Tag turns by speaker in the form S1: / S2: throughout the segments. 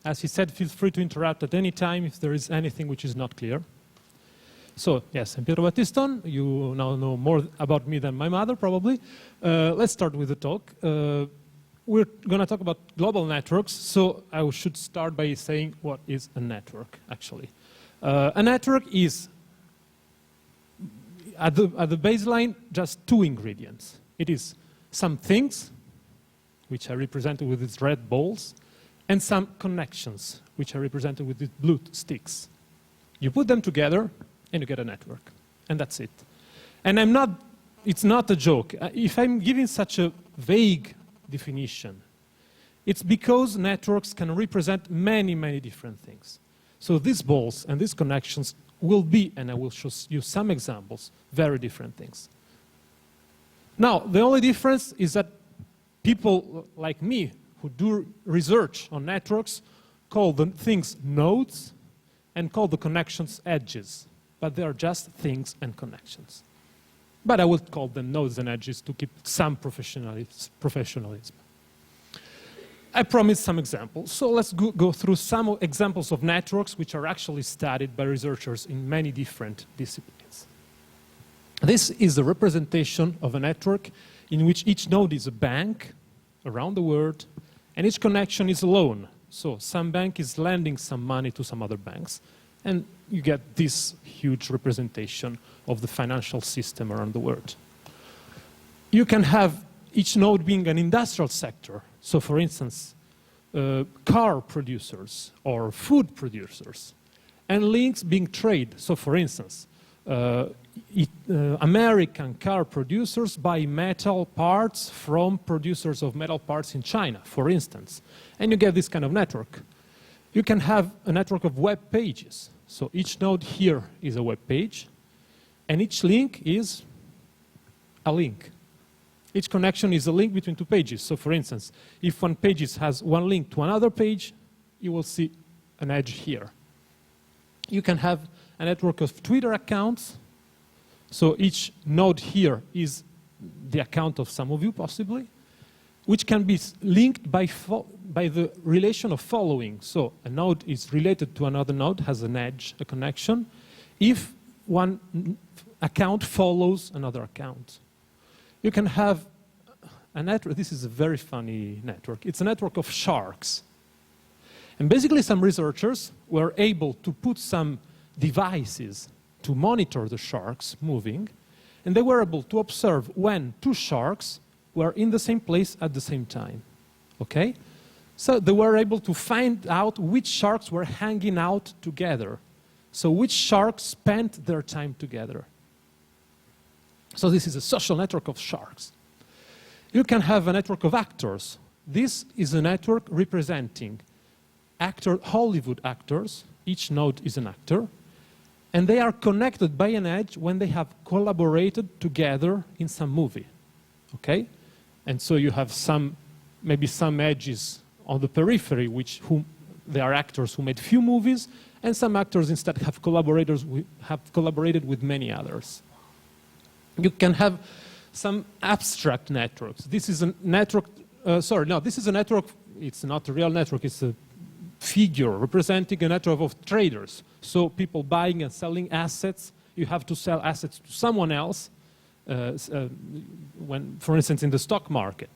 S1: As he said, feel free to interrupt at any time if there is anything which is not clear. So, yes, I'm Pietro Battiston. You now know more about me than my mother, probably. Let's start with the talk. We're going to talk about global networks, so I should start by saying what is a network, actually. A network is, at the baseline, just two ingredients. It is some things, which are represented with these red balls, and some connections, which are represented with these blue sticks. You put them together, and you get a network. And that's it. And it's not a joke. If I'm giving such a vague definition, it's because networks can represent many, many different things. So these balls and these connections will be, and I will show you some examples, very different things. Now, the only difference is that people like me who do research on networks call the things nodes and call the connections edges. But they are just things and connections. But I will call them nodes and edges to keep some professionalism. I promised some examples. So let's go through some examples of networks which are actually studied by researchers in many different disciplines. This is the representation of a network in which each node is a bank around the world, and each connection is a loan. So some bank is lending some money to some other banks, and you get this huge representation of the financial system around the world. You can have each node being an industrial sector. So for instance, car producers or food producers, and links being trade. So for instance, American car producers buy metal parts from producers of metal parts in China, for instance. And you get this kind of network. You can have a network of web pages. So each node here is a web page, and each link is a link. Each connection is a link between two pages. So for instance, if one page has one link to another page, you will see an edge here. You can have a network of Twitter accounts. So each node here is the account of some of you, possibly, which can be linked by the relation of following. So a node is related to another node, has an edge, a connection, if one account follows another account. You can have a network. This is a very funny network. It's a network of sharks. And basically some researchers were able to put some devices to monitor the sharks moving, and they were able to observe when two sharks were in the same place at the same time, okay? So they were able to find out which sharks were hanging out together. So which sharks spent their time together. So this is a social network of sharks. You can have a network of actors. This is a network representing Hollywood actors. Each node is an actor. And they are connected by an edge when they have collaborated together in some movie, okay? And so you have maybe some edges on the periphery, they are actors who made few movies, and some actors instead have collaborated with many others. You can have some abstract networks. This is a network, this is a network, it's not a real network, it's a figure representing a network of traders. So people buying and selling assets, you have to sell assets to someone else, for instance, in the stock market.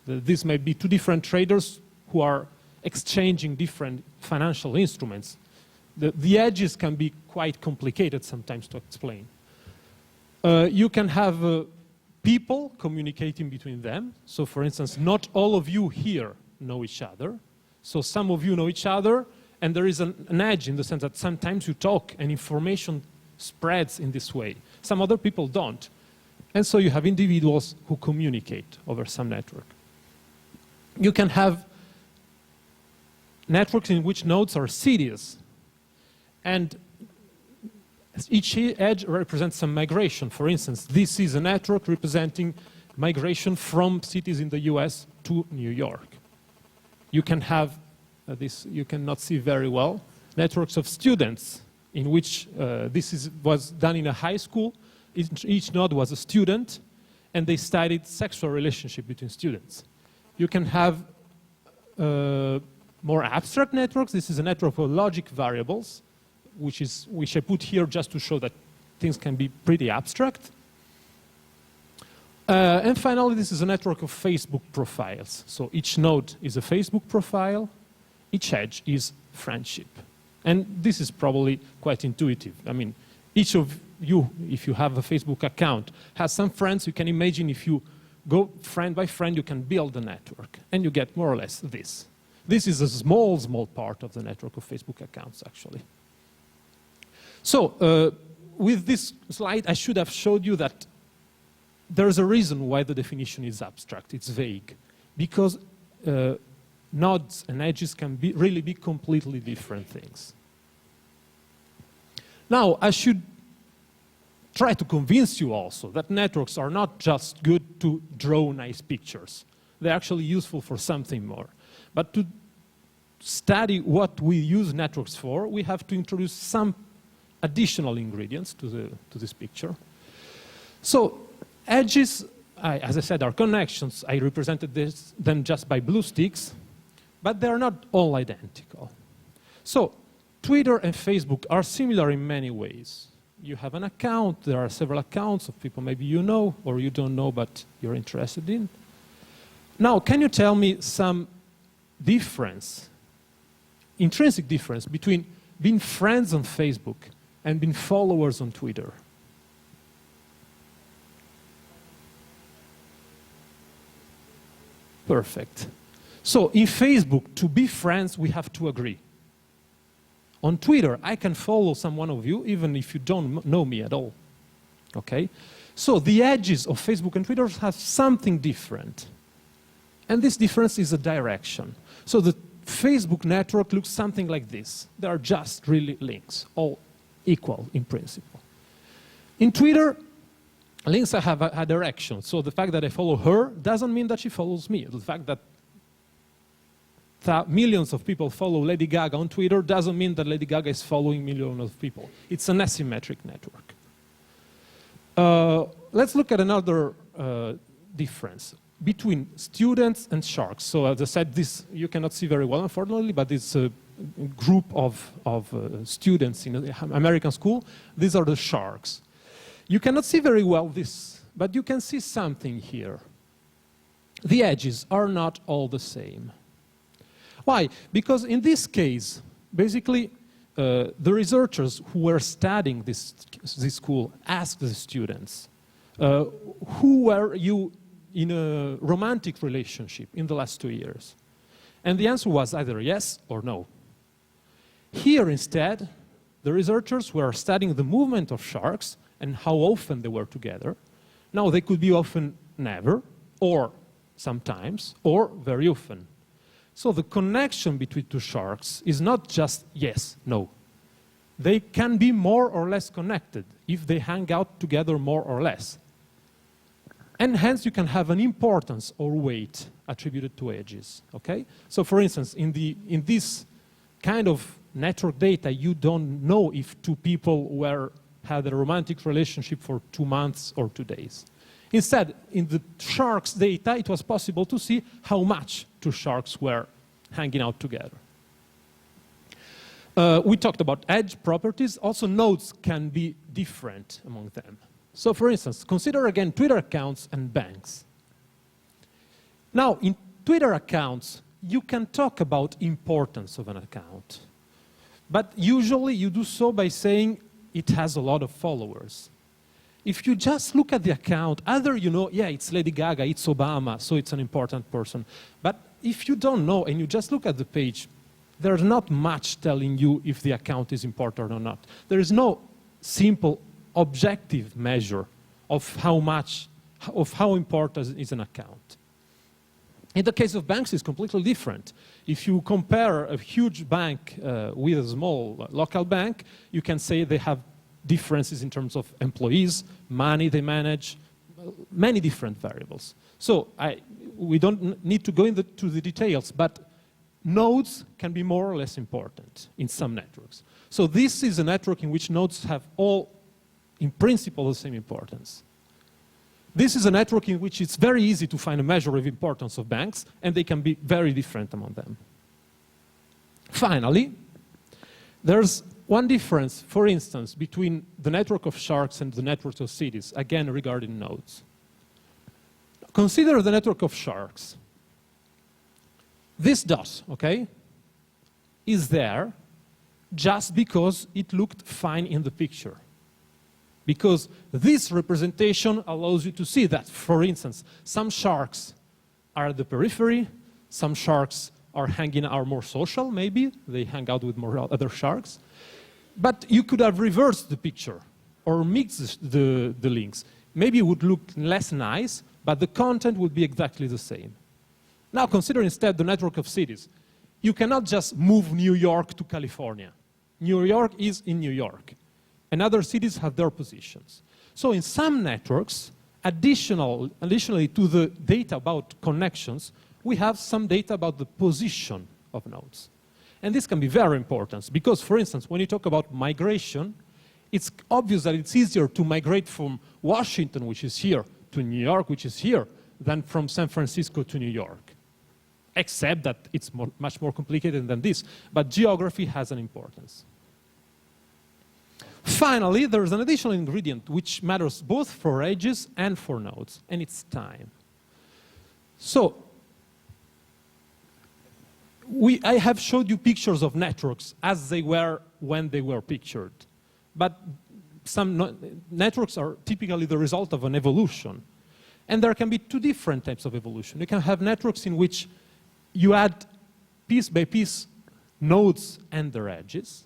S1: This may be two different traders who are exchanging different financial instruments. The edges can be quite complicated sometimes to explain. You can have people communicating between them. So for instance, not all of you here know each other. So some of you know each other, and there is an edge in the sense that sometimes you talk and information spreads in this way. Some other people don't. And so you have individuals who communicate over some network. You can have networks in which nodes are cities. And each edge represents some migration. For instance, this is a network representing migration from cities in the US to New York. You can have this, you cannot see very well, networks of students in which was done in a high school. Each node was a student, and they studied sexual relationship between students. You can have more abstract networks. This is a network of logic variables, which I put here just to show that things can be pretty abstract. And finally, this is a network of Facebook profiles. So each node is a Facebook profile. Each edge is friendship. And this is probably quite intuitive. I mean, each of you, if you have a Facebook account, has some friends. You can imagine if you go friend by friend, you can build a network. And you get more or less this. This is a small, small part of the network of Facebook accounts, actually. So with this slide, I should have showed you that there's a reason why the definition is abstract. It's vague. Because nodes and edges can really be completely different things. Now, I should try to convince you also that networks are not just good to draw nice pictures. They're actually useful for something more. But to study what we use networks for, we have to introduce some additional ingredients to this picture. So edges, as I said, are connections. I represented them just by blue sticks, but they're not all identical. So Twitter and Facebook are similar in many ways. You have an account, there are several accounts of people maybe you know or you don't know but you're interested in. Now, can you tell me some difference, intrinsic difference between being friends on Facebook and being followers on Twitter? Perfect. So in Facebook, to be friends, we have to agree. On Twitter, I can follow someone of you even if you don't know me at all. Okay? So the edges of Facebook and Twitter have something different. And this difference is a direction. So the Facebook network looks something like this. They are just really links, all equal in principle. In Twitter, links have a direction. So the fact that I follow her doesn't mean that she follows me. The fact that millions of people follow Lady Gaga on Twitter doesn't mean that Lady Gaga is following millions of people. It's an asymmetric network. Let's look at another difference between students and sharks. So as I said, this you cannot see very well, unfortunately, but it's a group of students in an American school. These are the sharks. You cannot see very well this, but you can see something here. The edges are not all the same. Why? Because in this case, basically, the researchers who were studying this school asked the students, who were you in a romantic relationship in the last 2 years? And the answer was either yes or no. Here, instead, the researchers were studying the movement of sharks and how often they were together. Now, they could be often never, or sometimes, or very often. So the connection between two sharks is not just yes, no. They can be more or less connected if they hang out together more or less. And hence you can have an importance or weight attributed to edges, okay? So for instance, in this kind of network data, you don't know if two people had a romantic relationship for 2 months or 2 days. Instead, in the sharks data, it was possible to see how much two sharks were hanging out together. We talked about edge properties. Also, nodes can be different among them. So, for instance, consider again Twitter accounts and banks. Now, in Twitter accounts, you can talk about importance of an account. But usually you do so by saying it has a lot of followers. If you just look at the account, either you know, yeah, it's Lady Gaga, it's Obama, so it's an important person. But if you don't know and you just look at the page, there's not much telling you if the account is important or not. There is no simple objective measure of how important is an account. In the case of banks, it's completely different. If you compare a huge bank with a small local bank, you can say they have differences in terms of employees, money they manage, many different variables. So we don't need to go into the details, but nodes can be more or less important in some networks. So this is a network in which nodes have all, in principle, the same importance. This is a network in which it's very easy to find a measure of importance of banks, and they can be very different among them. Finally, there's one difference, for instance, between the network of sharks and the network of cities, again regarding nodes. Consider the network of sharks. This dot, okay, is there just because it looked fine in the picture. Because this representation allows you to see that, for instance, some sharks are at the periphery, some sharks are more social, maybe, they hang out with more other sharks. But you could have reversed the picture or mixed the links. Maybe it would look less nice, but the content would be exactly the same. Now consider instead the network of cities. You cannot just move New York to California. New York is in New York, and other cities have their positions. So in some networks, additionally to the data about connections, we have some data about the position of nodes. And this can be very important because, for instance, when you talk about migration, it's obvious that it's easier to migrate from Washington, which is here, to New York, which is here, than from San Francisco to New York. Except that it's much more complicated than this. But geography has an importance. Finally, there's an additional ingredient which matters both for edges and for nodes, and it's time. So, I have showed you pictures of networks as they were when they were pictured. But some networks are typically the result of an evolution. And there can be two different types of evolution. You can have networks in which you add piece by piece nodes and their edges.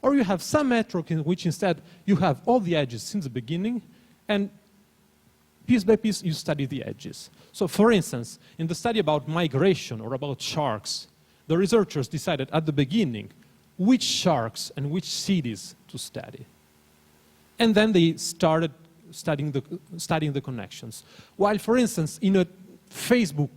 S1: Or you have some network in which instead you have all the edges since the beginning, and piece by piece you study the edges. So for instance, in the study about migration or about sharks, the researchers decided at the beginning which sharks and which cities to study. And then they started studying the connections. While, for instance, in a Facebook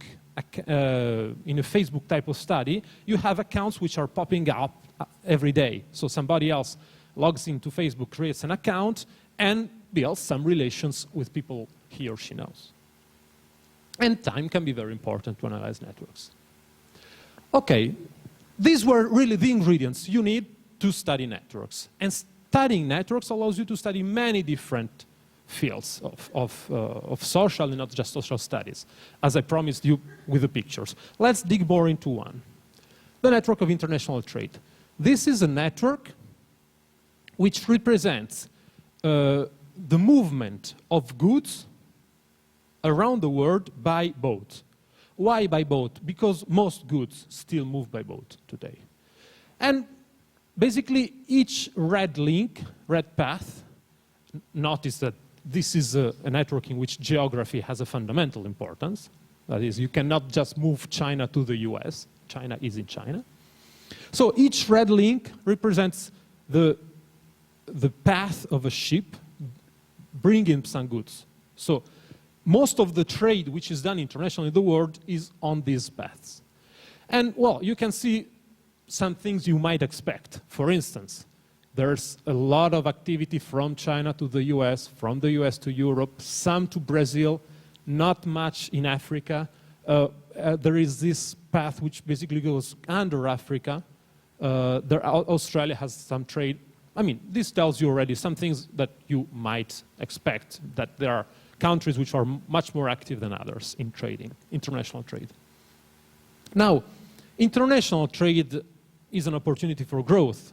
S1: type of study, you have accounts which are popping up every day. So somebody else logs into Facebook, creates an account, and builds some relations with people he or she knows. And time can be very important to analyze networks. Okay, these were really the ingredients you need to study networks. And studying networks allows you to study many different fields of social and not just social studies, as I promised you with the pictures. Let's dig more into one. The network of international trade. This is a network which represents the movement of goods around the world by boat. Why by boat? Because most goods still move by boat today. And basically each red link, red path, notice that this is a network in which geography has a fundamental importance. That is, you cannot just move China to the US. China is in China. So each red link represents the path of a ship bringing some goods. So most of the trade which is done internationally in the world is on these paths. And, well, you can see some things you might expect. For instance, there's a lot of activity from China to the US, from the US to Europe, some to Brazil, not much in Africa. There is this path which basically goes under Africa. Australia has some trade. I mean, this tells you already some things that you might expect, that there are countries which are much more active than others in trading, international trade. Now, international trade is an opportunity for growth.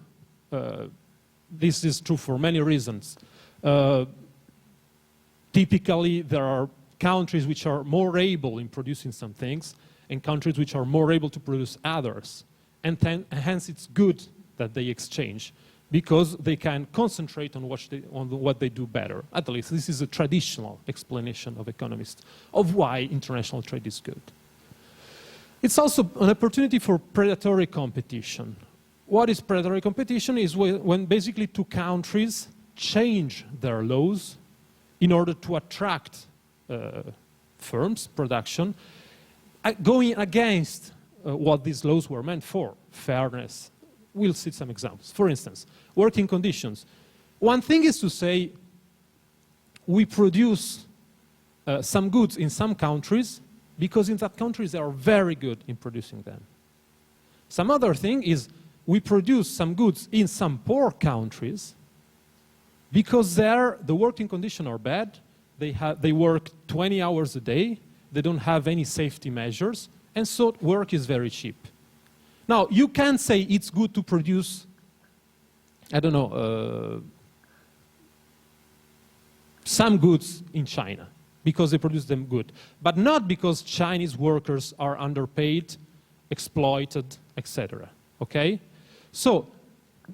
S1: This is true for many reasons. Typically, there are countries which are more able in producing some things and countries which are more able to produce others. And hence, it's good that they exchange because they can concentrate on what they do better. At least this is a traditional explanation of economists of why international trade is good. It's also an opportunity for predatory competition. What is predatory competition is when basically two countries change their laws in order to attract firms, production, going against what these laws were meant for, fairness. We'll see some examples. For instance, working conditions. One thing is to say we produce some goods in some countries because in that countries they are very good in producing them. Some other thing is we produce some goods in some poor countries because there the working conditions are bad. They work 20 hours a day. They don't have any safety measures. And so work is very cheap. Now, you can say it's good to produce, I don't know, some goods in China because they produce them good, but not because Chinese workers are underpaid, exploited, etc. Okay? So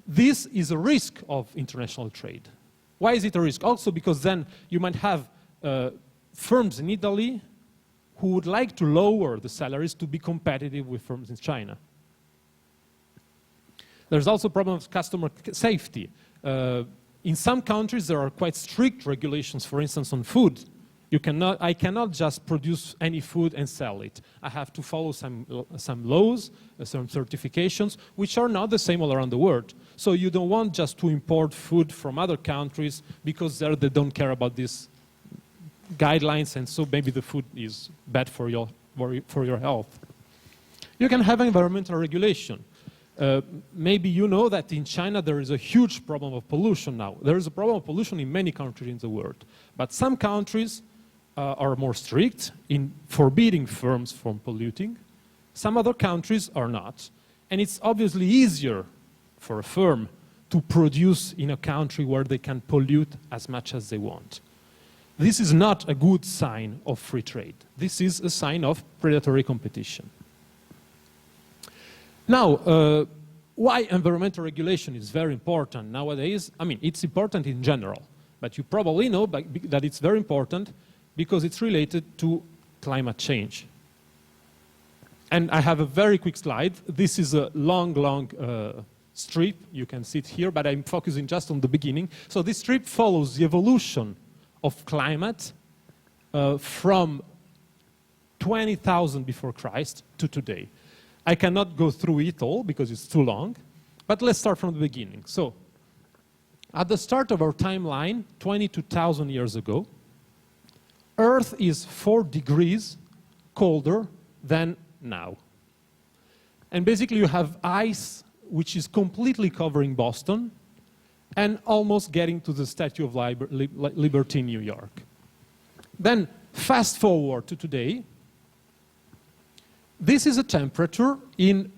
S1: this is a risk of international trade. Why is it a risk? Also because then you might have firms in Italy who would like to lower the salaries to be competitive with firms in China. There's also a problem of customer safety. In some countries, there are quite strict regulations, for instance, on food. I cannot just produce any food and sell it. I have to follow some laws, some certifications, which are not the same all around the world. So you don't want just to import food from other countries because there they don't care about these guidelines, and so maybe the food is bad for your health. You can have environmental regulation. Maybe you know that in China there is a huge problem of pollution now. There is a problem of pollution in many countries in the world. But some countries are more strict in forbidding firms from polluting. Some other countries are not. And it's obviously easier for a firm to produce in a country where they can pollute as much as they want. This is not a good sign of free trade. This is a sign of predatory competition. Now, why environmental regulation is very important nowadays? I mean, it's important in general, but you probably know that it's very important because it's related to climate change. And I have a very quick slide. This is a long strip. You can see it here, but I'm focusing just on the beginning. So this strip follows the evolution of climate from 20,000 before Christ to today. I cannot go through it all because it's too long, but let's start from the beginning. So, at the start of our timeline, 22,000 years ago, Earth is 4 degrees colder than now. And basically you have ice which is completely covering Boston and almost getting to the Statue of Liberty in New York. Then, fast forward to today. This is a temperature in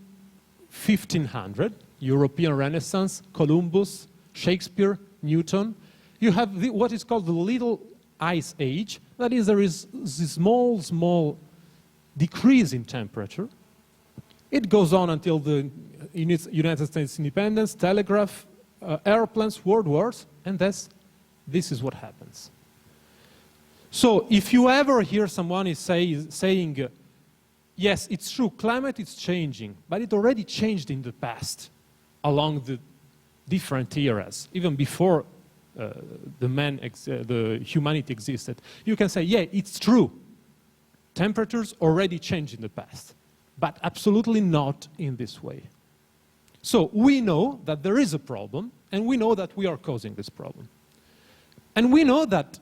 S1: 1500, European Renaissance, Columbus, Shakespeare, Newton. You have what is called the Little Ice Age. That is, there is this small decrease in temperature. It goes on until the United States independence, telegraph, airplanes, world wars, and this is what happens. So if you ever hear someone saying, yes, it's true, climate is changing, but it already changed in the past along the different eras, even before the humanity existed. You can say, yeah, it's true. Temperatures already changed in the past, but absolutely not in this way. So we know that there is a problem, and we know that we are causing this problem. And we know that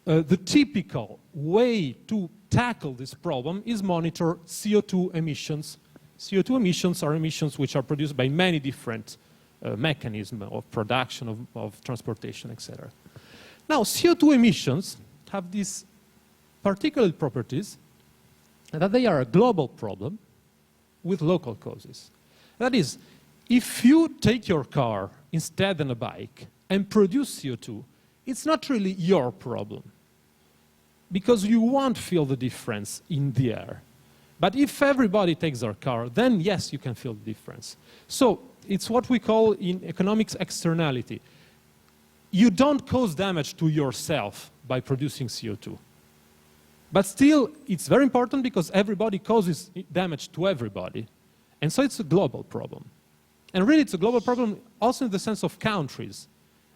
S1: the typical way to tackle this problem is monitor CO2 emissions. CO2 emissions are emissions which are produced by many different mechanisms of production, of transportation, etc. Now, CO2 emissions have these particular properties that they are a global problem with local causes. That is, if you take your car instead than a bike and produce CO2, it's not really your problem, because you won't feel the difference in the air. But if everybody takes their car, then yes, you can feel the difference. So it's what we call in economics externality. You don't cause damage to yourself by producing CO2. But still, it's very important because everybody causes damage to everybody. And so it's a global problem. And really, it's a global problem also in the sense of countries.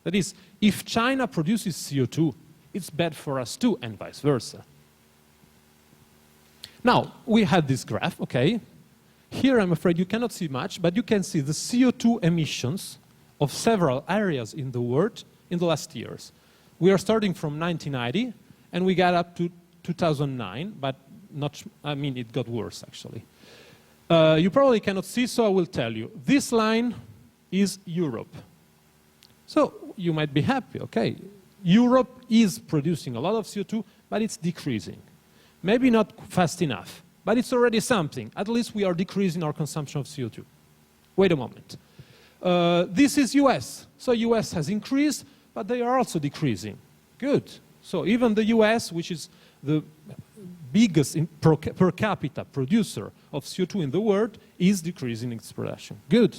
S1: That is, if China produces CO2, it's bad for us too, and vice versa. Now, we had this graph, okay? Here, I'm afraid you cannot see much, but you can see the CO2 emissions of several areas in the world in the last years. We are starting from 1990, and we got up to 2009, but not, I mean, it got worse, actually. You probably cannot see, so I will tell you. This line is Europe. So you might be happy, okay. Europe is producing a lot of CO2, but it's decreasing. Maybe not fast enough, but it's already something. At least we are decreasing our consumption of CO2. Wait a moment. This is US. So US has increased, but they are also decreasing. Good. So even the US, which is the biggest per capita producer of CO2 in the world, is decreasing its production. Good.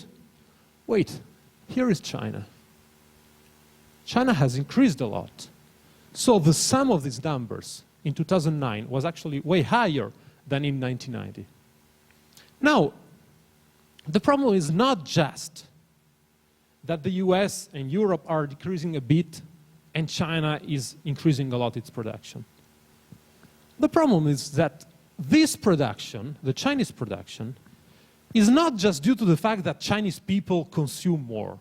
S1: Wait, here is China. China has increased a lot. So the sum of these numbers in 2009 was actually way higher than in 1990. Now, the problem is not just that the US and Europe are decreasing a bit and China is increasing a lot its production. The problem is that this production, the Chinese production, is not just due to the fact that Chinese people consume more.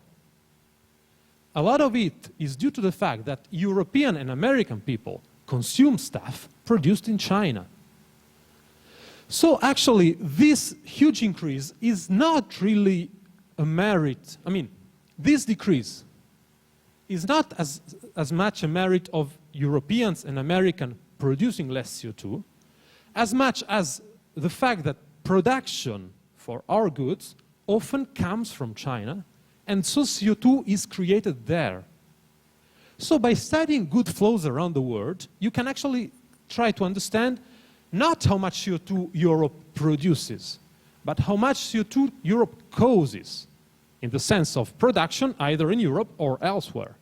S1: A lot of it is due to the fact that European and American people consume stuff produced in China. So actually, this huge increase is not really a merit. I mean, this decrease is not as much a merit of Europeans and Americans producing less CO2, as much as the fact that production for our goods often comes from China, and so CO2 is created there. So by studying good flows around the world, you can actually try to understand not how much CO2 Europe produces, but how much CO2 Europe causes, in the sense of production either in Europe or elsewhere.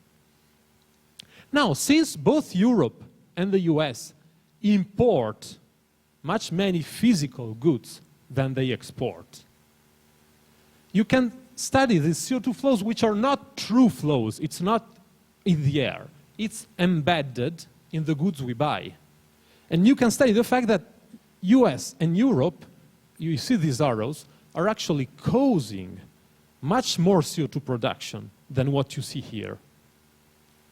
S1: Now, since both Europe and the US import much many physical goods than they export, you can study these CO2 flows, which are not true flows. It's not in the air. It's embedded in the goods we buy. And you can study the fact that US and Europe, you see these arrows, are actually causing much more CO2 production than what you see here.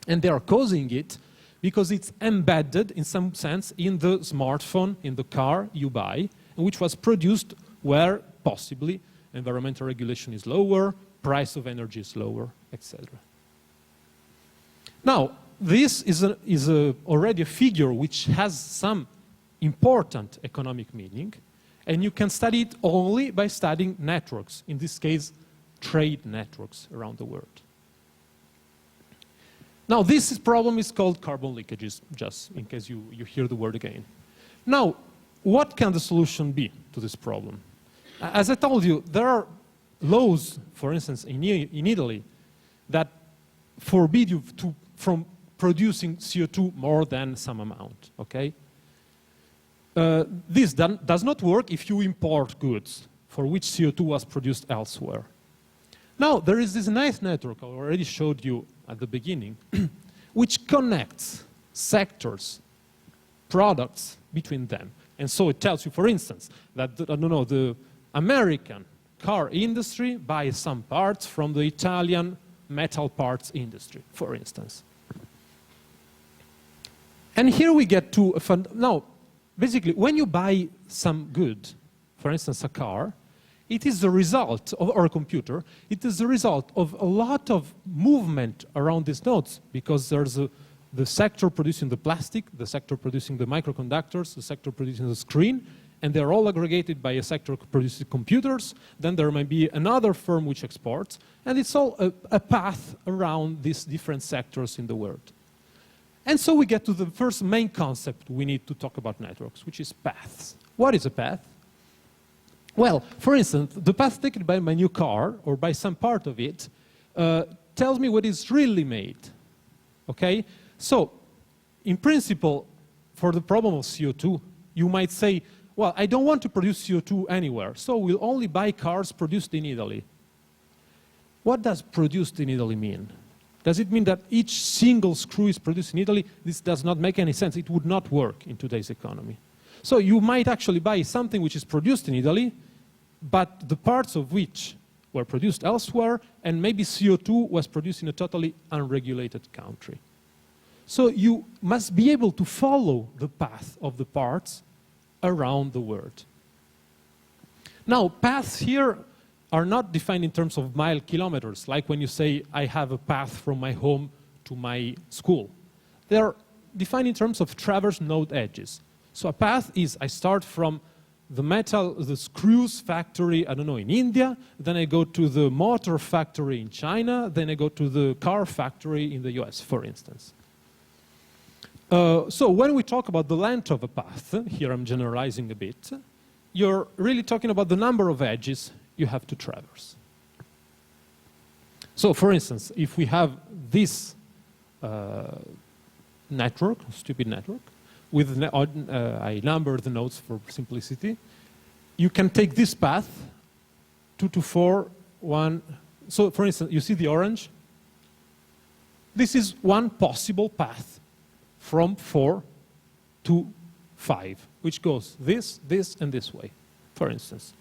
S1: And they are causing it because it's embedded, in some sense, in the smartphone, in the car you buy, which was produced where possibly environmental regulation is lower, price of energy is lower, etc. Now, this is already a figure which has some important economic meaning, and you can study it only by studying networks, in this case, trade networks around the world. Now, this problem is called carbon leakages, just in case you hear the word again. Now, what can the solution be to this problem? As I told you, there are laws, for instance, in Italy, that forbid you from producing CO2 more than some amount, okay? This does not work if you import goods for which CO2 was produced elsewhere. Now, there is this nice network I already showed you at the beginning, which connects sectors, products between them. And so it tells you, for instance, that the American car industry buys some parts from the Italian metal parts industry, for instance. And here we get to now, basically, when you buy some good, for instance, a car, it is the result of, or a computer, it is the result of a lot of movement around these nodes, because there's the sector producing the plastic, the sector producing the microconductors, the sector producing the screen, and they're all aggregated by a sector producing computers. Then there might be another firm which exports, and it's all a path around these different sectors in the world. And so we get to the first main concept we need to talk about networks, which is paths. What is a path? Well, for instance, the path taken by my new car, or by some part of it, tells me what is really made, okay? So, in principle, for the problem of CO2, you might say, well, I don't want to produce CO2 anywhere, so we'll only buy cars produced in Italy. What does produced in Italy mean? Does it mean that each single screw is produced in Italy? This does not make any sense. It would not work in today's economy. So you might actually buy something which is produced in Italy, but the parts of which were produced elsewhere, and maybe CO2 was produced in a totally unregulated country. So you must be able to follow the path of the parts around the world. Now, paths here are not defined in terms of mile kilometers, like when you say, I have a path from my home to my school. They are defined in terms of traverse node edges. So a path is, I start from the screws factory, I don't know, in India, then I go to the motor factory in China, then I go to the car factory in the US, for instance. So when we talk about the length of a path, here I'm generalizing a bit, you're really talking about the number of edges you have to traverse. So for instance, if we have this network, stupid network, with I number the nodes for simplicity, you can take this path, 2 to 4, 1. So for instance, you see the orange? This is one possible path from 4 to 5, which goes this, this, and this way, for instance.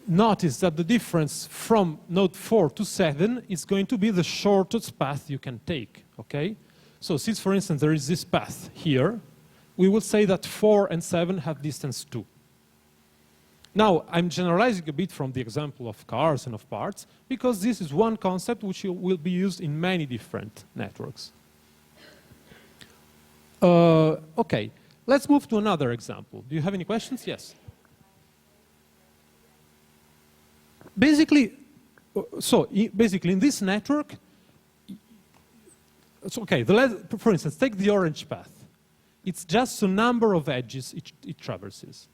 S1: Notice that the difference from node 4 to 7 is going to be the shortest path you can take, okay? So since, for instance, there is this path here, we will say that 4 and 7 have distance 2. Now, I'm generalizing a bit from the example of cars and of parts, because this is one concept which will be used in many different networks. Okay, let's move to another example. Do you have any questions? Yes. Basically, basically in this network, it's okay. For instance, take the orange path. It's just the number of edges it traverses.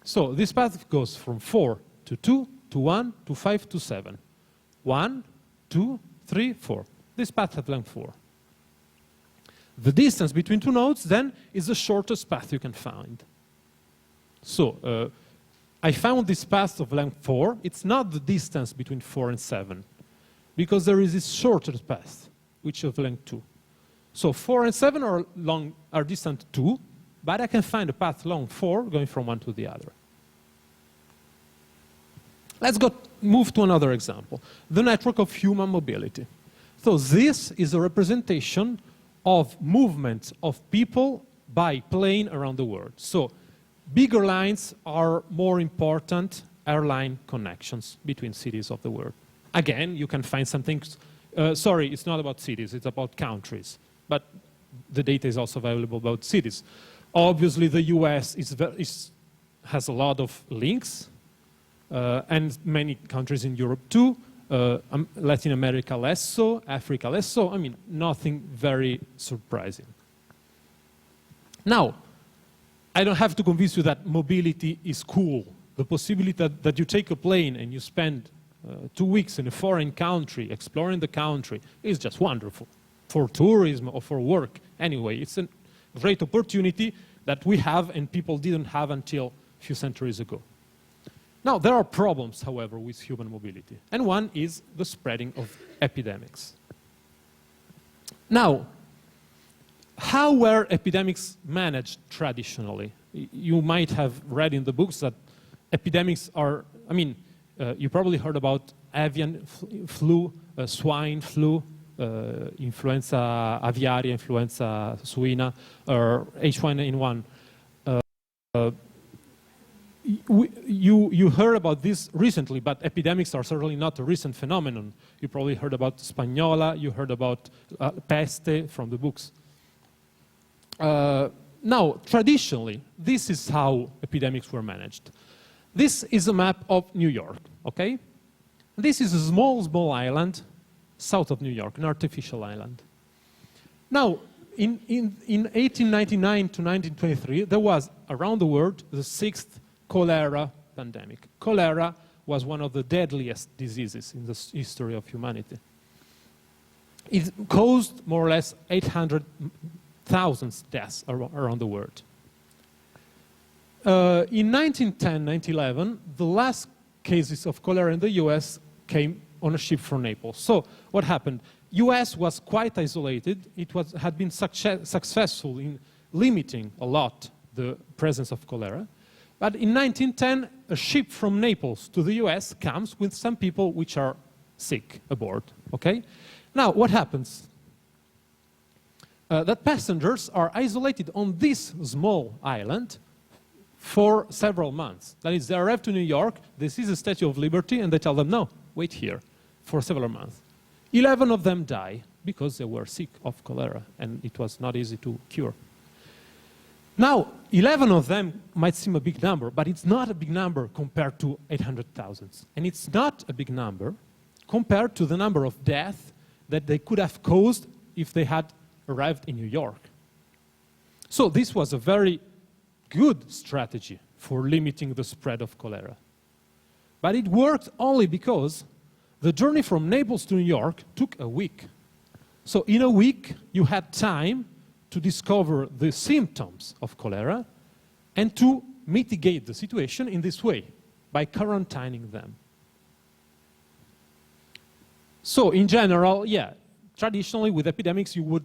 S1: So this path goes from 4 to 2 to 1 to 5 to 7. 1, 2, 3, 4. This path has length 4. The distance between two nodes then is the shortest path you can find. So I found this path of length 4. It's not the distance between 4 and 7, because there is this shorter path, which is of length 2. So 4 and 7 are distant 2, but I can find a path long 4 going from one to the other. Let's move to another example, the network of human mobility. So this is a representation of movement of people by plane around the world. So bigger lines are more important airline connections between cities of the world. Again, you can find some things. Sorry, it's not about cities, it's about countries. But the data is also available about cities. Obviously, the US has a lot of links, and many countries in Europe too. Latin America less so, Africa less so. I mean, nothing very surprising. Now, I don't have to convince you that mobility is cool. The possibility that you take a plane and you spend 2 weeks in a foreign country, exploring the country, is just wonderful. For tourism or for work, anyway, it's a great opportunity that we have and people didn't have until a few centuries ago. Now, there are problems, however, with human mobility, and one is the spreading of epidemics. Now, how were epidemics managed traditionally? You might have read in the books that epidemics are, I mean, you probably heard about avian flu, swine flu, influenza aviaria, influenza suina, or H1N1. You heard about this recently, but epidemics are certainly not a recent phenomenon. You probably heard about Spagnola, you heard about peste from the books. Now, traditionally, this is how epidemics were managed. This is a map of New York, okay? This is a small island south of New York, an artificial island. Now, in 1899 to 1923, there was, around the world, the 6th cholera pandemic. Cholera was one of the deadliest diseases in the history of humanity. It caused more or less 800,000 deaths around the world. In 1910, 1911, the last cases of cholera in the US came on a ship from Naples. So what happened? US was quite isolated. It had been successful in limiting a lot the presence of cholera. But in 1910, a ship from Naples to the US comes with some people which are sick aboard, okay? Now, what happens? That passengers are isolated on this small island for several months. That is, they arrive to New York, they see the Statue of Liberty, and they tell them, no, wait here for several months. 11 of them die because they were sick of cholera, and it was not easy to cure. Now, 11 of them might seem a big number, but it's not a big number compared to 800,000. And it's not a big number compared to the number of deaths that they could have caused if they had arrived in New York. So this was a very good strategy for limiting the spread of cholera. But it worked only because the journey from Naples to New York took a week. So in a week, you had time to discover the symptoms of cholera and to mitigate the situation in this way, by quarantining them. So in general, yeah, traditionally with epidemics, you would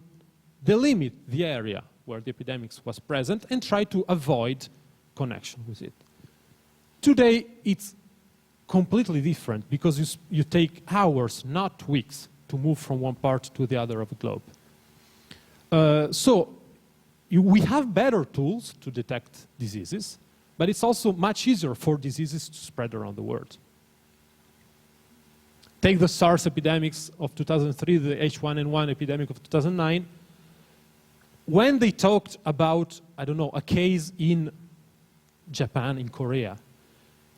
S1: delimit the area where the epidemics was present and try to avoid connection with it. Today, it's completely different because you take hours, not weeks, to move from one part to the other of the globe. We have better tools to detect diseases, but it's also much easier for diseases to spread around the world. Take the SARS epidemics of 2003, the H1N1 epidemic of 2009. When they talked about, I don't know, a case in Japan, in Korea,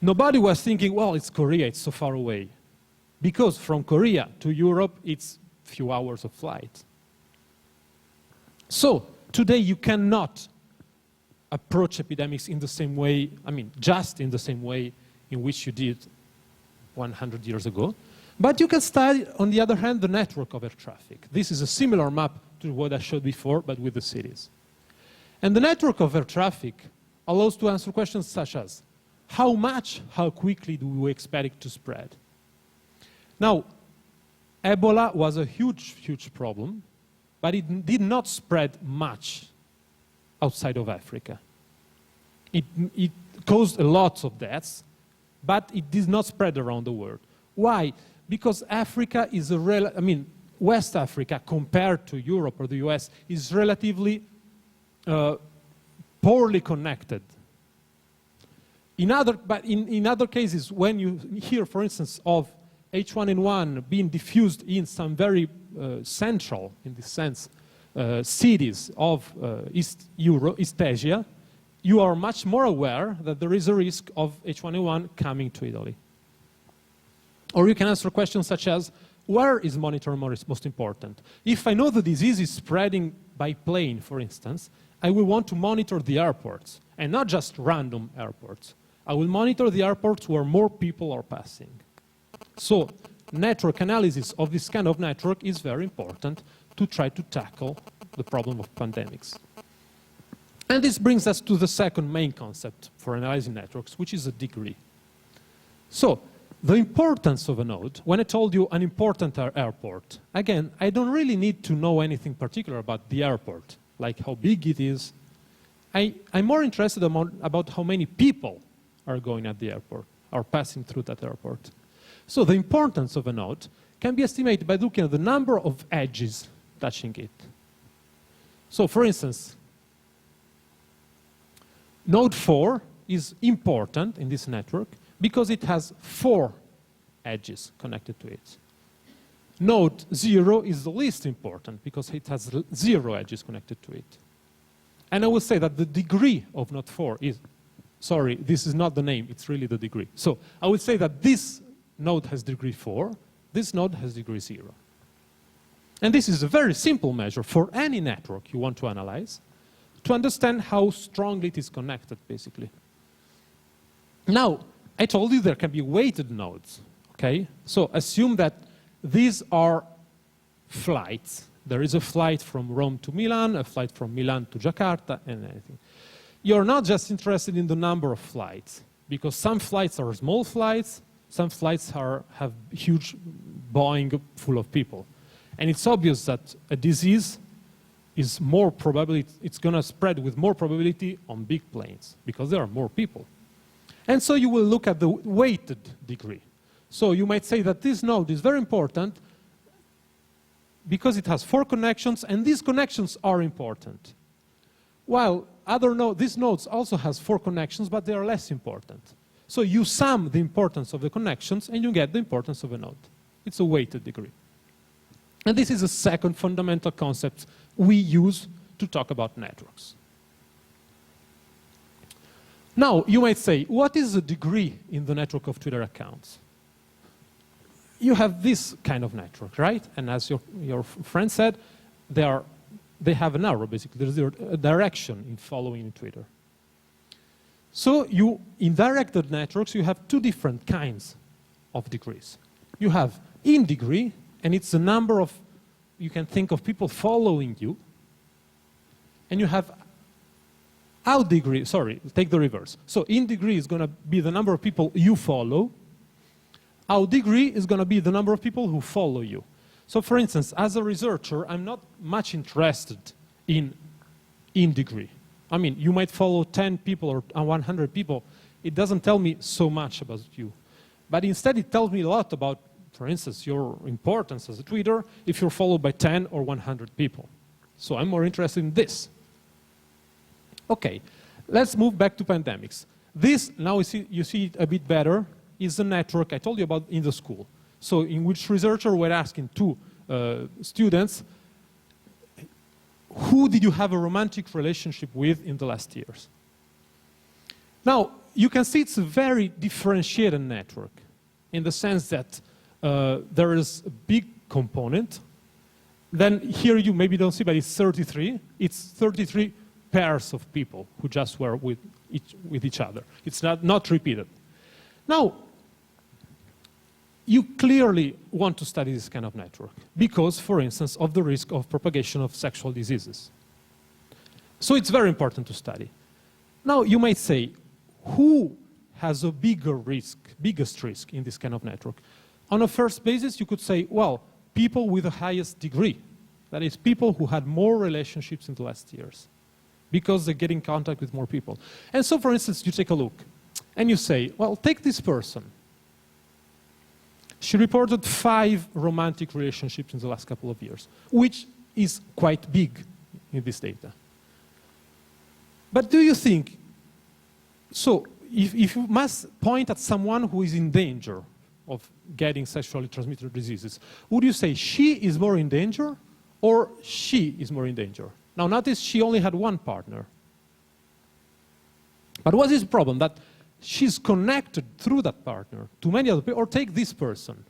S1: nobody was thinking, well, it's Korea, it's so far away. Because from Korea to Europe, it's a few hours of flight. So today you cannot approach epidemics in the same way, I mean, just in the same way in which you did 100 years ago. But you can study, on the other hand, the network of air traffic. This is a similar map to what I showed before, but with the cities. And the network of air traffic allows to answer questions such as, how much, how quickly do we expect it to spread? Now, Ebola was a huge, huge problem, but it did not spread much outside of Africa. It caused a lot of deaths, but it did not spread around the world. Why? Because Africa is West Africa, compared to Europe or the US, is relatively poorly connected. In other cases, when you hear, for instance, of H1N1 being diffused in some very central, in this sense, cities of East Asia, you are much more aware that there is a risk of H1N1 coming to Italy. Or you can answer questions such as, where is monitoring most important? If I know the disease is spreading by plane, for instance, I will want to monitor the airports, and not just random airports. I will monitor the airports where more people are passing. So network analysis of this kind of network is very important to try to tackle the problem of pandemics. And this brings us to the second main concept for analyzing networks, which is a degree. So the importance of a node, when I told you an important airport, again, I don't really need to know anything particular about the airport, like how big it is. I'm more interested about how many people are going at the airport, are passing through that airport. So the importance of a node can be estimated by looking at the number of edges touching it. So for instance, node 4 is important in this network because it has 4 edges connected to it. Node 0 is the least important because it has 0 edges connected to it. And I will say that the degree of node 4 is, sorry, this is not the name, it's really the degree. So I would say that this node has degree 4, this node has degree 0. And this is a very simple measure for any network you want to analyze to understand how strongly it is connected, basically. Now, I told you there can be weighted nodes, okay? So assume that these are flights. There is a flight from Rome to Milan, a flight from Milan to Jakarta, and anything. You're not just interested in the number of flights, because some flights are small flights, some flights have huge Boeing full of people. And it's obvious that a disease is more probably, it's going to spread with more probability on big planes, because there are more people. And so you will look at the weighted degree. So you might say that this node is very important because it has 4 connections, and these connections are important. While These nodes also has 4 connections, but they are less important. So you sum the importance of the connections and you get the importance of a node. It's a weighted degree. And this is a second fundamental concept we use to talk about networks. Now, you might say, what is a degree in the network of Twitter accounts? You have this kind of network, right? And as your friend said, they have an arrow, basically. There's a direction in following Twitter. So in directed networks, you have 2 different kinds of degrees. You have in degree, and it's the number of, you can think of people following you. And you have out degree, sorry, take the reverse. So in degree is going to be the number of people you follow. Out degree is going to be the number of people who follow you. So for instance, as a researcher, I'm not much interested in degree. I mean, you might follow 10 people or 100 people. It doesn't tell me so much about you. But instead, it tells me a lot about, for instance, your importance as a tweeter if you're followed by 10 or 100 people. So I'm more interested in this. Okay, let's move back to pandemics. This, now you see it a bit better, is the network I told you about in the school. So in which researchers were asking 2 students, who did you have a romantic relationship with in the last years? Now, you can see it's a very differentiated network in the sense that there is a big component. Then here you maybe don't see, but it's 33. It's 33 pairs of people who just were with each other. It's not repeated. Now, you clearly want to study this kind of network because, for instance, of the risk of propagation of sexual diseases. So it's very important to study. Now, you might say, who has a biggest risk in this kind of network? On a first basis, you could say, well, people with the highest degree. That is, people who had more relationships in the last years because they get in contact with more people. And so, for instance, you take a look and you say, well, take this person. She reported 5 romantic relationships in the last couple of years, which is quite big in this data. But do you think, so if you must point at someone who is in danger of getting sexually transmitted diseases, would you say she is more in danger or she is more in danger? Now notice she only had 1 partner. But what is the problem? That she's connected through that partner to many other people, or take this person,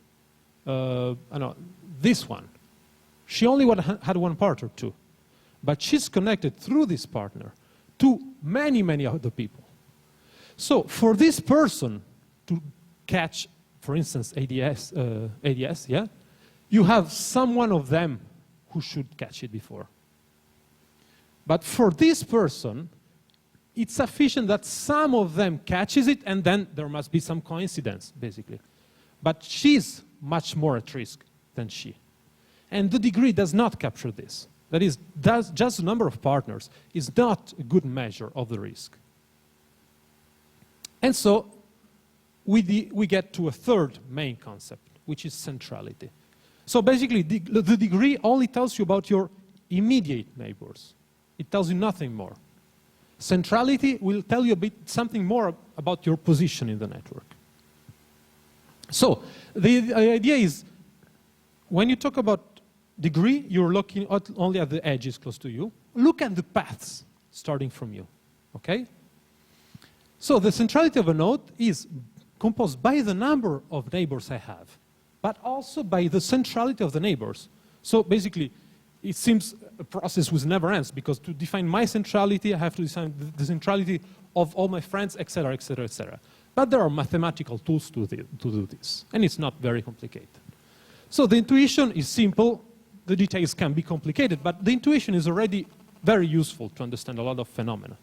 S1: this one. She only had 1 partner or 2, but she's connected through this partner to many, many other people. So for this person to catch, for instance, ADS, yeah, you have some one of them who should catch it before. But for this person, it's sufficient that some of them catches it, and then there must be some coincidence, basically. But she's much more at risk than she. And the degree does not capture this. That is, just the number of partners is not a good measure of the risk. And so we get to a third main concept, which is centrality. So basically, the degree only tells you about your immediate neighbors. It tells you nothing more. Centrality will tell you something more about your position in the network. So the idea is, when you talk about degree, you're looking only at the edges close to you. Look at the paths starting from you, okay? So the centrality of a node is composed by the number of neighbors I have, but also by the centrality of the neighbors. So basically, it seems a process which never ends, because to define my centrality, I have to define the centrality of all my friends, etc., etc., etc. But there are mathematical tools to do this, and it's not very complicated. So the intuition is simple. The details can be complicated, but the intuition is already very useful to understand a lot of phenomena.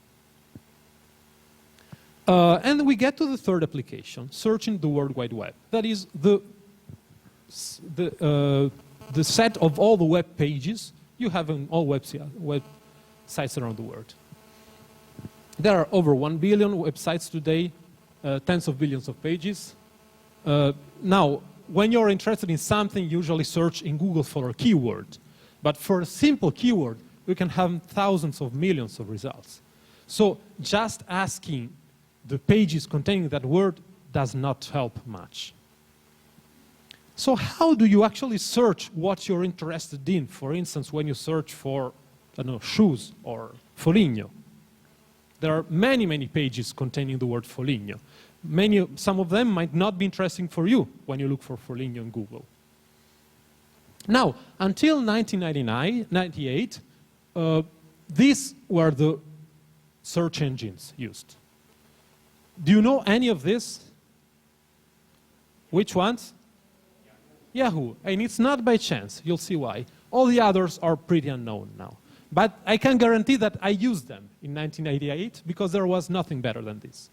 S1: And we get to the third application, searching the World Wide Web. That is the set of all the web pages you have on all websites around the world. There are over 1 billion websites today, tens of billions of pages. Now, when you're interested in something, you usually search in Google for a keyword. But for a simple keyword, you can have thousands of millions of results. So just asking the pages containing that word does not help much. So how do you actually search what you're interested in? For instance, when you search for, I don't know, shoes or Foligno. There are many, many pages containing the word Foligno. Some of them might not be interesting for you when you look for Foligno in Google. Now, until 1998, these were the search engines used. Do you know any of this? Which ones? Yahoo. And it's not by chance. You'll see why. All the others are pretty unknown now. But I can guarantee that I used them in 1988 because there was nothing better than this.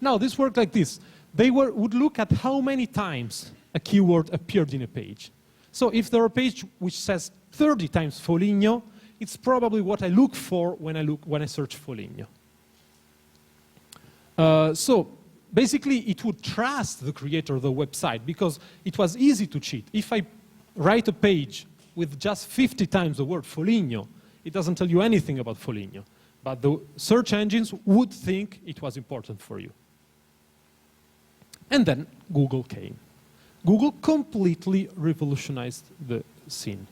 S1: Now, this worked like this. They would look at how many times a keyword appeared in a page. So if there are a page which says 30 times Foligno, it's probably what I look for when I search Foligno. So basically, it would trust the creator of the website because it was easy to cheat. If I write a page with just 50 times the word Foligno, it doesn't tell you anything about Foligno. But the search engines would think it was important for you. And then Google came. Google completely revolutionized the scene.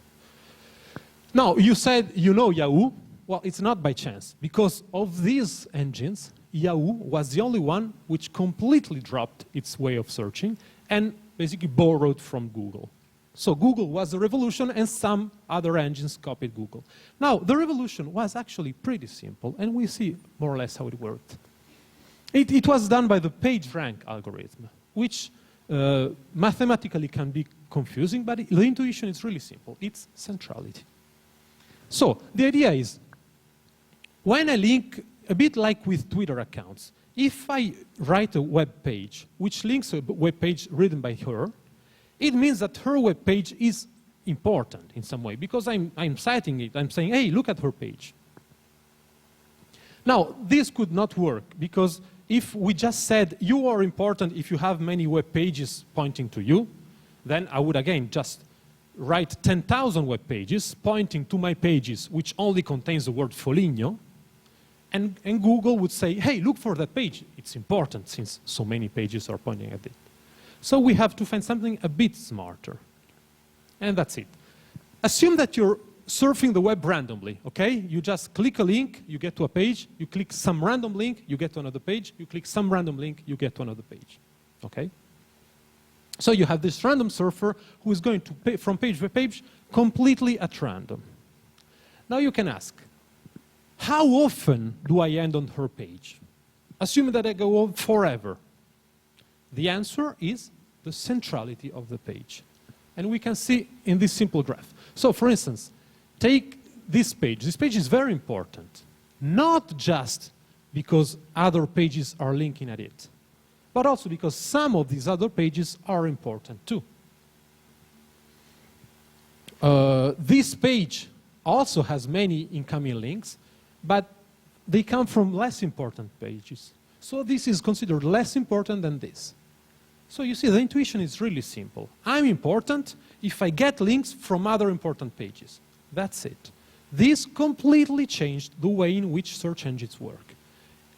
S1: Now, you said you know Yahoo. Well, it's not by chance. Because of these engines, Yahoo was the only one which completely dropped its way of searching and basically borrowed from Google. So Google was the revolution and some other engines copied Google. Now, the revolution was actually pretty simple and we see more or less how it worked. It was done by the PageRank algorithm, which mathematically can be confusing, but the intuition is really simple. It's centrality. So the idea is, when I link, a bit like with Twitter accounts, if I write a web page which links a web page written by her, it means that her web page is important in some way because I'm citing it. I'm saying, hey, look at her page. Now, this could not work because if we just said you are important if you have many web pages pointing to you, then I would again just write 10,000 web pages pointing to my pages which only contains the word Foligno, and Google would say, hey, look for that page. It's important since so many pages are pointing at it. So we have to find something a bit smarter. And that's it. Assume that you're surfing the web randomly, okay? You just click a link, you get to a page, you click some random link, you get to another page, you click some random link, you get to another page, okay? So you have this random surfer who is going to from page to page completely at random. Now you can ask, how often do I end on her page? Assuming that I go on forever. The answer is the centrality of the page. And we can see in this simple graph. So for instance, take this page. This page is very important, not just because other pages are linking at it, but also because some of these other pages are important too. This page also has many incoming links, but they come from less important pages. So this is considered less important than this. So you see, the intuition is really simple. I'm important if I get links from other important pages. That's it. This completely changed the way in which search engines work.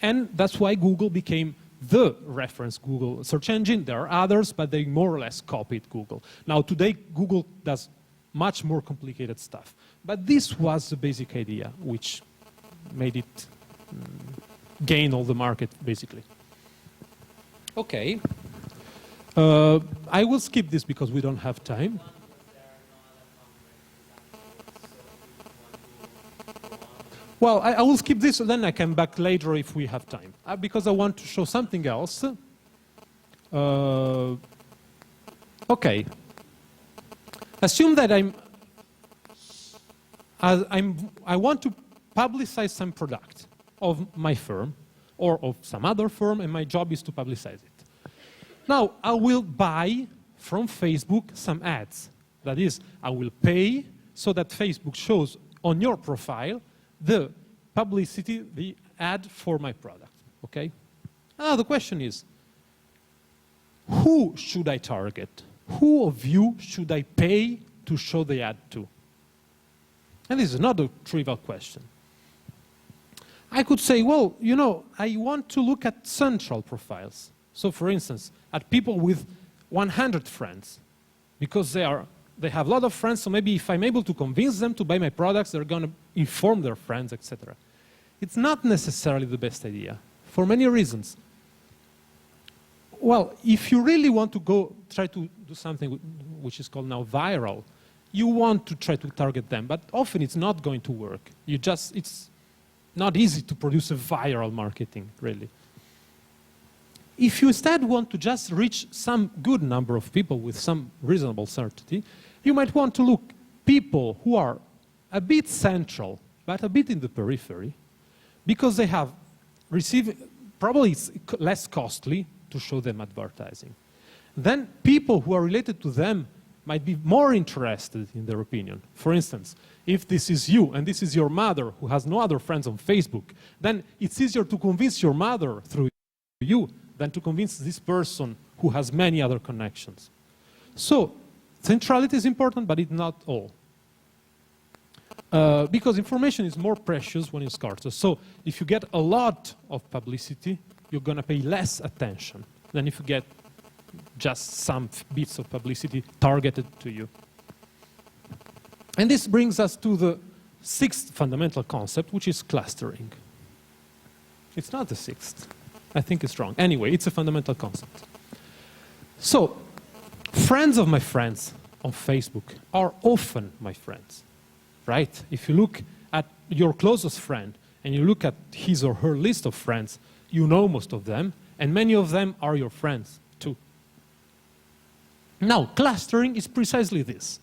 S1: And that's why Google became the reference Google search engine. There are others, but they more or less copied Google. Now, today, Google does much more complicated stuff. But this was the basic idea, which made it gain all the market, basically. Okay. I will skip this because we don't have time. Well, I will skip this, and then I come back later if we have time, because I want to show something else. Okay. Assume that I want to publicize some product of my firm or of some other firm, and my job is to publicize it. Now, I will buy from Facebook some ads. That is, I will pay so that Facebook shows on your profile the publicity, the ad for my product, okay? Now, the question is, who should I target? Who of you should I pay to show the ad to? And this is not a trivial question. I could say, well, you know, I want to look at central profiles. So for instance, at people with 100 friends, because they have a lot of friends, so maybe if I'm able to convince them to buy my products, they're going to inform their friends, etc. It's not necessarily the best idea, for many reasons. Well, if you really want to try to do something which is called now viral, you want to try to target them, but often it's not going to work. It's not easy to produce a viral marketing, really. If you instead want to just reach some good number of people with some reasonable certainty, you might want to look people who are a bit central, but a bit in the periphery, because they have received, probably it's less costly to show them advertising. Then people who are related to them might be more interested in their opinion. For instance, if this is you and this is your mother who has no other friends on Facebook, then it's easier to convince your mother through you than to convince this person who has many other connections. So centrality is important, but it's not all. Because information is more precious when it's scarcer. So if you get a lot of publicity, you're going to pay less attention than if you get just some bits of publicity targeted to you. And this brings us to the sixth fundamental concept, which is clustering. It's not the sixth. I think it's wrong. Anyway, it's a fundamental concept. So, friends of my friends on Facebook are often my friends, right? If you look at your closest friend and you look at his or her list of friends, you know most of them, and many of them are your friends too. Now, clustering is precisely this.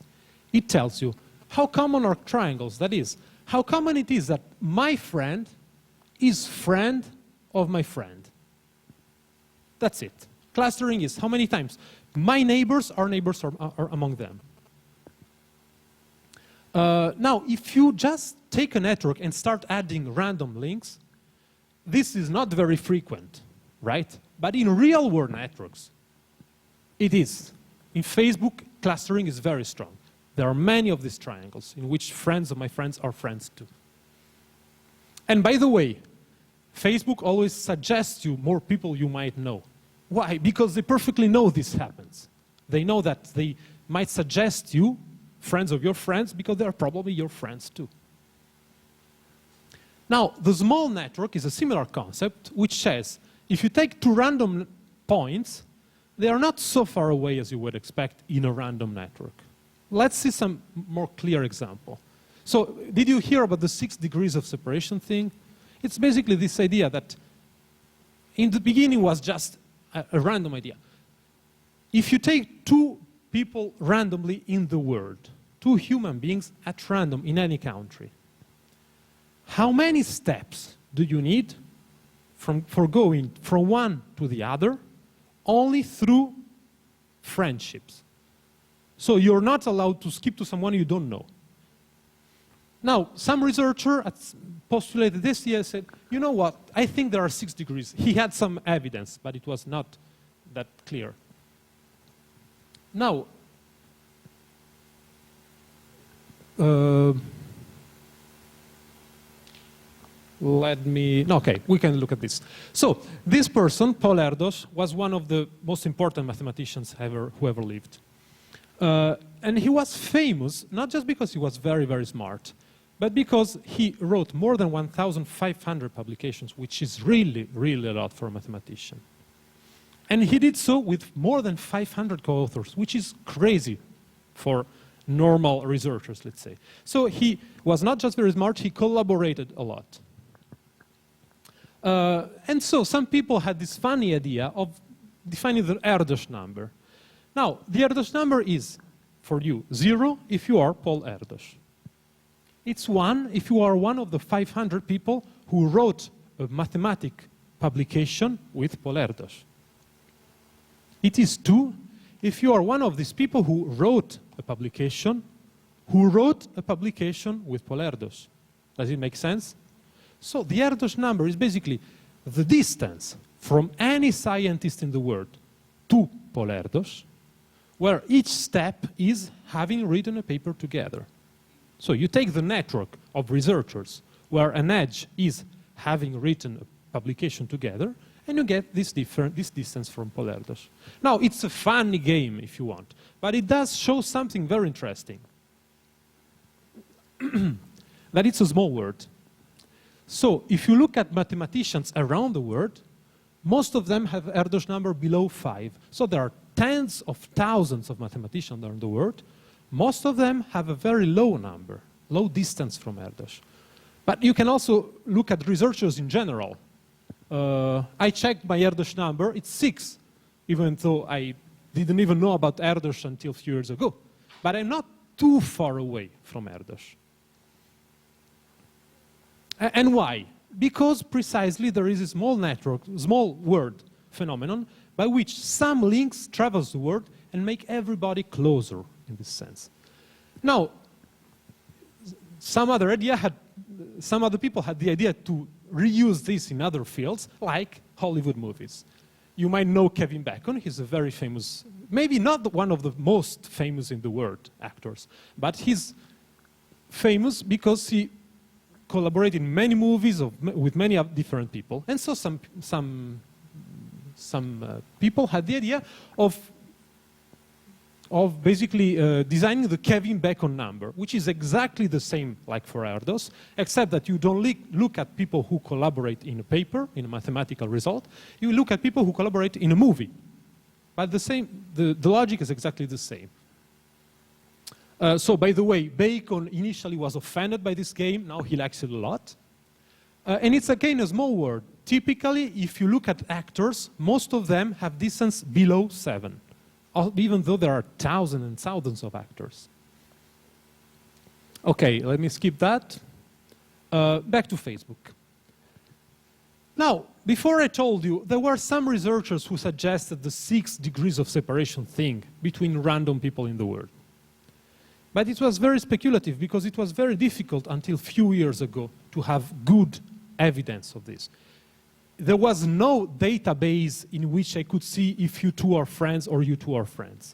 S1: It tells you how common are triangles. That is, how common it is that my friend is friend of my friend. That's it. Clustering is how many times my neighbors are among them. Now, if you just take a network and start adding random links, this is not very frequent, right? But in real-world networks, it is. In Facebook, clustering is very strong. There are many of these triangles in which friends of my friends are friends too. And by the way, Facebook always suggests you more people you might know. Why? Because they perfectly know this happens. They know that they might suggest you friends of your friends because they are probably your friends too. Now, the small network is a similar concept which says if you take two random points, they are not so far away as you would expect in a random network. Let's see some more clear example. So, did you hear about the 6 degrees of separation thing? It's basically this idea that in the beginning was just a random idea. If you take two people randomly in the world, two human beings at random in any country, how many steps do you need for going from one to the other only through friendships? So you're not allowed to skip to someone you don't know. Now, some researcher postulated this here said, you know what, I think there are 6 degrees. He had some evidence, but it was not that clear. Now, okay, we can look at this. So, this person, Paul Erdős, was one of the most important mathematicians who ever lived. And he was famous, not just because he was very, very smart, but because he wrote more than 1,500 publications, which is really, really a lot for a mathematician. And he did so with more than 500 co-authors, which is crazy for normal researchers, let's say. So he was not just very smart, he collaborated a lot. And so some people had this funny idea of defining the Erdős number. Now, the Erdős number is, for you, 0 if you are Paul Erdős. It's 1 if you are one of the 500 people who wrote a mathematic publication with Paul Erdős. It is 2 if you are one of these people who wrote a publication with Paul Erdős. Does it make sense? So the Erdős number is basically the distance from any scientist in the world to Paul Erdős, where each step is having written a paper together. So you take the network of researchers where an edge is having written a publication together, and you get this distance from Paul Erdős. Now, it's a funny game, if you want, but it does show something very interesting. That it's a small word. So, if you look at mathematicians around the world, most of them have Erdős number below 5. So there are tens of thousands of mathematicians around the world. Most of them have a very low number, low distance from Erdős. But you can also look at researchers in general. I checked my Erdős number, it's 6, even though I didn't even know about Erdős until a few years ago. But I'm not too far away from Erdős. And why? Because precisely there is a small network, small word phenomenon by which some links travels the word and make everybody closer in this sense. Now, some other people had the idea to reuse this in other fields, like Hollywood movies. You might know Kevin Bacon. He's a very famous, maybe not one of the most famous in the world actors, but he's famous because he collaborated in many movies with many different people. And so some people had the idea of basically designing the Kevin Bacon number, which is exactly the same like for Erdős, except that you don't look at people who collaborate in a paper, in a mathematical result. You look at people who collaborate in a movie. But the logic is exactly the same. So, by the way, Bacon initially was offended by this game. Now he likes it a lot. And it's again a small word. Typically, if you look at actors, most of them have distance below 7, even though there are thousands and thousands of actors. Okay, let me skip that. Back to Facebook. Now, before I told you, there were some researchers who suggested the 6 degrees of separation thing between random people in the world. But it was very speculative because it was very difficult until a few years ago to have good evidence of this. There was no database in which I could see if you two are friends or you two are friends.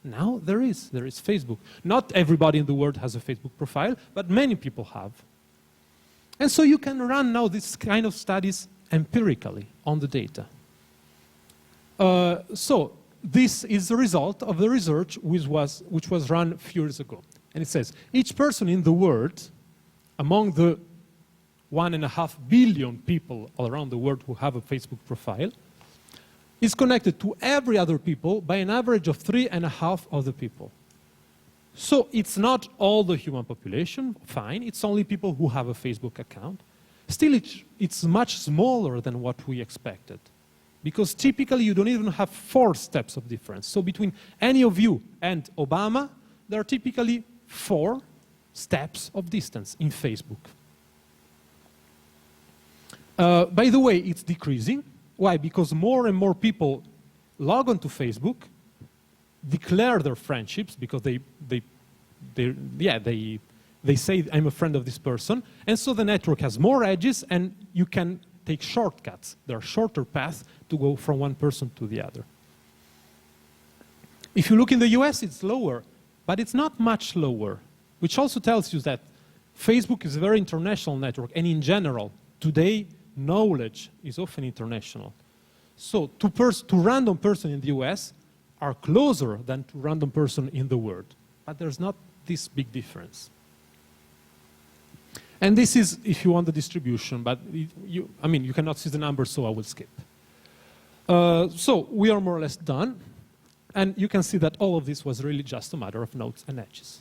S1: Now there is. There is Facebook. Not everybody in the world has a Facebook profile, but many people have. And so you can run now this kind of studies empirically on the data. So this is the result of the research which was run a few years ago. And it says, each person in the world, among the 1.5 billion people all around the world who have a Facebook profile, is connected to every other people by an average of 3.5 other people. So it's not all the human population, fine, it's only people who have a Facebook account. Still, it's much smaller than what we expected. Because typically you don't even have 4 steps of difference. So between any of you and Obama, there are typically 4 steps of distance in Facebook. By the way, it's decreasing. Why? Because more and more people log on to Facebook, declare their friendships because they say, I'm a friend of this person, and so the network has more edges and you can take shortcuts. There are shorter paths to go from one person to the other. If you look in the US, it's lower, but it's not much lower, which also tells you that Facebook is a very international network, and in general, today, knowledge is often international. So to random person in the US are closer than to random person in the world, but there's not this big difference. And this is, if you want, the distribution, but you cannot see the numbers, so I will skip. So we are more or less done, and you can see that all of this was really just a matter of nodes and edges.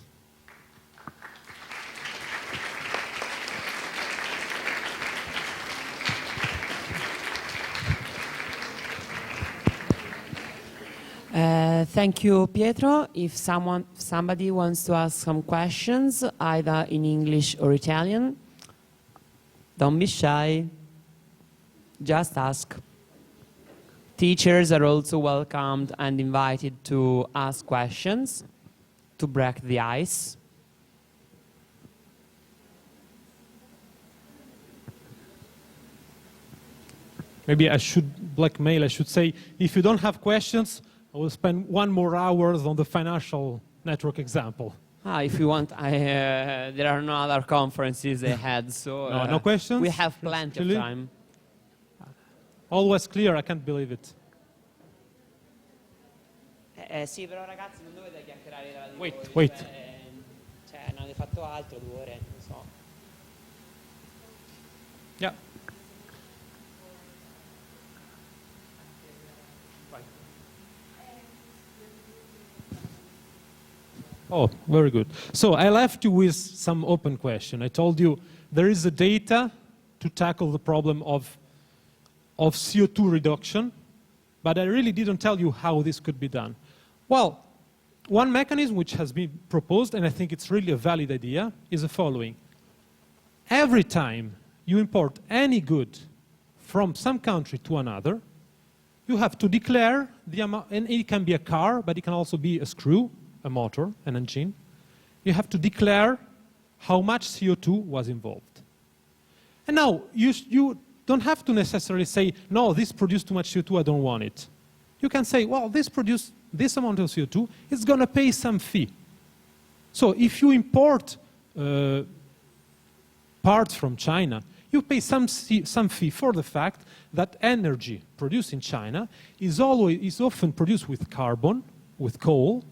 S2: Thank you, Pietro. If somebody wants to ask some questions, either in English or Italian, don't be shy. Just ask. Teachers are also welcomed and invited to ask questions to break the ice.
S1: Maybe I should blackmail. I should say, if you don't have questions, I will spend 1 more hour on the financial network example.
S2: If you want, there are no other conferences ahead, so
S1: No questions?
S2: we have plenty
S1: Actually?
S2: of time.
S1: Always clear, I can't believe it.
S2: Sì, però ragazzi non dovete chiacchierare tra di voi.
S1: Wait.
S2: Cioè, non avete fatto altro, 2 ore, non so.
S1: Yeah. Oh, very good. So I left you with some open question. I told you there is a data to tackle the problem of CO2 reduction, but I really didn't tell you how this could be done. Well, one mechanism which has been proposed, and I think it's really a valid idea, is the following. Every time you import any good from some country to another, you have to declare the amount, and it can be a car, but it can also be a screw, a motor, an engine. You have to declare how much CO2 was involved. And now, you don't have to necessarily say, no, this produced too much CO2, I don't want it. You can say, well, this produced this amount of CO2, it's going to pay some fee. So if you import parts from China, you pay some fee for the fact that energy produced in China is often produced with carbon, with coal,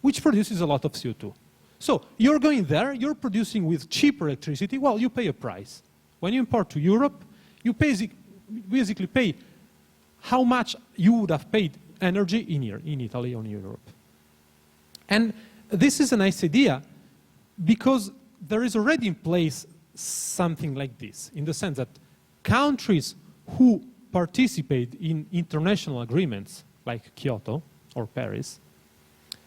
S1: which produces a lot of CO2. So you're going there, you're producing with cheaper electricity, well, you pay a price. When you import to Europe, you basically pay how much you would have paid energy in here, in Italy or in Europe. And this is a nice idea because there is already in place something like this, in the sense that countries who participate in international agreements like Kyoto or Paris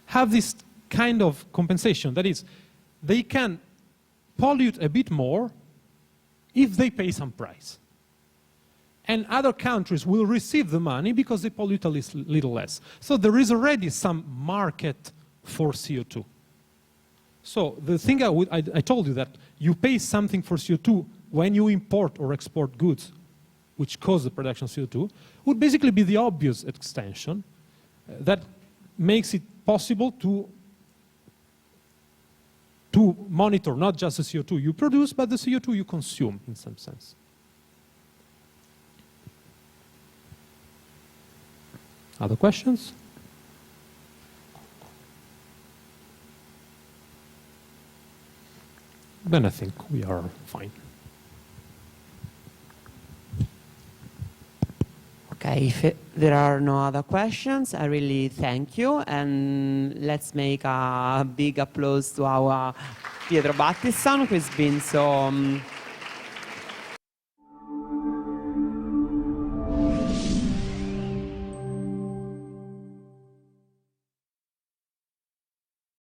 S1: have this kind of compensation. That is, they can pollute a bit more if they pay some price. And other countries will receive the money because they pollute a little less. So there is already some market for CO2. So the thing I told you that you pay something for CO2 when you import or export goods which cause the production of CO2 would basically be the obvious extension that makes it possible to monitor not just the CO2 you produce, but the CO2 you consume in some sense. Other questions? Then I think we are fine.
S2: Okay, if there are no other questions, I really thank you. And let's make a big applause to our Pietro Battiston, who's been so